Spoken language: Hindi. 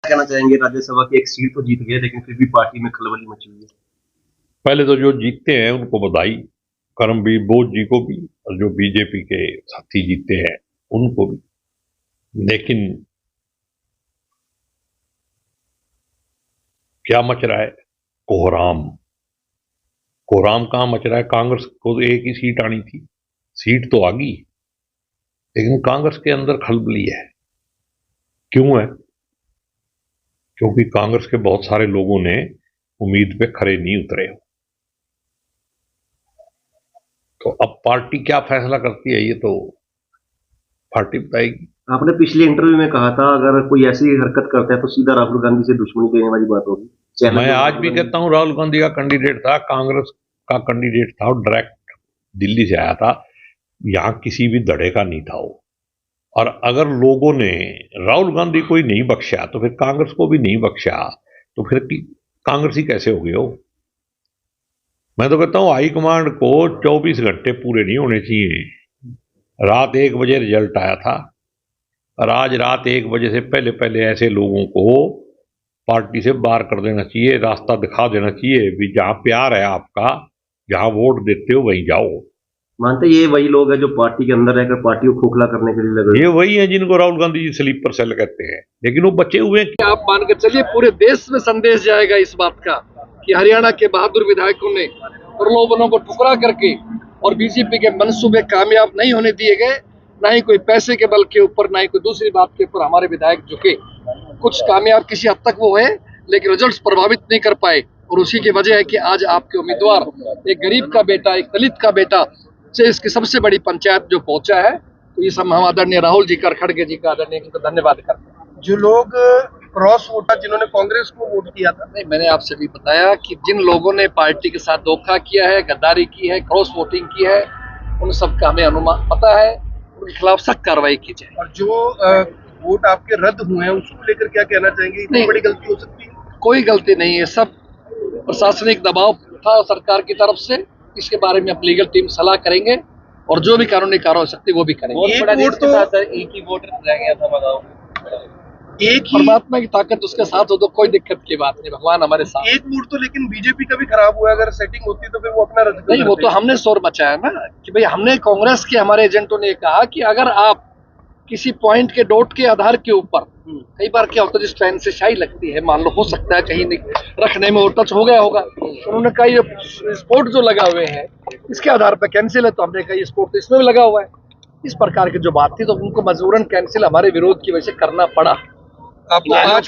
कहना चाहेंगे? राज्यसभा की एक सीट तो जीत गए, लेकिन फिर भी पार्टी में खलबली मची हुई है। पहले तो जो जीतते हैं उनको बधाई, करमवीर बोस जी को भी, और जो बीजेपी के साथी जीते हैं उनको भी। लेकिन क्या मच रहा है? कोहराम। कोहराम कहां मच रहा है? कांग्रेस को तो एक ही सीट आनी थी, सीट तो आ गई, लेकिन कांग्रेस के अंदर खलबली है। क्यों है? क्योंकि कांग्रेस के बहुत सारे लोगों ने उम्मीद पे खरे नहीं उतरे हो। तो अब पार्टी क्या फैसला करती है ये तो पार्टी बताएगी। आपने पिछले इंटरव्यू में कहा था, अगर कोई ऐसी हरकत करता है तो सीधा राहुल गांधी से दुश्मनी देने वाली बात होगी। मैं आज भी कहता हूं राहुल गांधी का कैंडिडेट था, कांग्रेस का कैंडिडेट था, और डायरेक्ट दिल्ली से आया था, यहां किसी भी धड़े का नहीं था वो। और अगर लोगों ने राहुल गांधी को ही नहीं बख्शा तो फिर कांग्रेस को भी नहीं बख्शा, तो फिर कांग्रेस ही कैसे हो गई हो? मैं तो कहता हूं हाईकमांड को 24 घंटे पूरे नहीं होने चाहिए। रात 1 बजे रिजल्ट आया था, और आज रात 1 बजे से पहले पहले ऐसे लोगों को पार्टी से बाहर कर देना चाहिए, रास्ता दिखा देना चाहिए भी जहां प्यार है आपका, जहां वोट देते हो वहीं जाओ। मानते ये वही लोग हैं जो पार्टी के अंदर रहकर पार्टी को खोखला करने के लिए लगे। ये वही है जिनको राहुल गांधी जी स्लीपर सेल कहते हैं, लेकिन वो बचे हुए हैं। आप मान के चलिए पूरे देश में संदेश जाएगा इस बात का कि हरियाणा के बहादुर विधायकों ने प्रलोभनों को ठुकरा करके और बीजेपी के मंसूबे कामयाब नहीं होने दिए गए, ना ही कोई पैसे के बल के ऊपर, ना ही कोई दूसरी बात के ऊपर हमारे विधायक झुके। कुछ कामयाब किसी हद तक वो है, लेकिन रिजल्ट्स प्रभावित नहीं कर पाए, और उसी की वजह है कि आज आपके उम्मीदवार एक गरीब का बेटा, एक दलित का बेटा से इसकी सबसे बड़ी पंचायत जो पहुंचा है। तो ये सब हम आदरणीय राहुल जी का, खड़गे जी का आदरणीय धन्यवाद करते हैं। जो लोग क्रॉस वोटर जिन्होंने कांग्रेस को वोट किया था, नहीं, मैंने आपसे भी बताया कि जिन लोगों ने पार्टी के साथ धोखा किया है, गद्दारी की है, क्रॉस वोटिंग की है, उन सबका हमें अनुमान पता है, उनके खिलाफ सख्त कार्रवाई की जाए। और जो वोट आपके रद्द हुए हैं उसको लेकर क्या कहना चाहेंगे? इतनी बड़ी गलती हो सकती है? कोई गलती नहीं है, सब प्रशासनिक दबाव था सरकार की तरफ से। इसके बारे में अब लीगल टीम सलाह करेंगे, और जो भी कानूनी कार्रवाई हो सकती है वो भी करेंगे। एक ही वोट रह गया था, बताओ। एक ही परमात्मा की ताकत उसके साथ हो तो कोई दिक्कत की बात नहीं, भगवान हमारे साथ। एक वोट तो लेकिन बीजेपी का भी खराब हुआ, अगर सेटिंग होती तो फिर वो अपना रद्द नहीं, वो तो हमने शोर मचाया ना कि भाई हमने कांग्रेस के हमारे एजेंटों ने कहा कि अगर आप किसी पॉइंट के डॉट के आधार के ऊपर, कई बार क्या होता है जिस ट्रेन से शाही लगती है, मान लो हो सकता है कहीं रखने में वो टच हो गया होगा, तो उन्होंने कहा ये स्पोर्ट जो लगा हुए हैं इसके आधार पर कैंसिल है, तो हमने कहा ये स्पोर्ट तो इसमें भी लगा हुआ है। इस प्रकार की जो बात थी तो उनको मजबूरन कैंसिल हमारे विरोध की वजह से करना पड़ा। आपको आज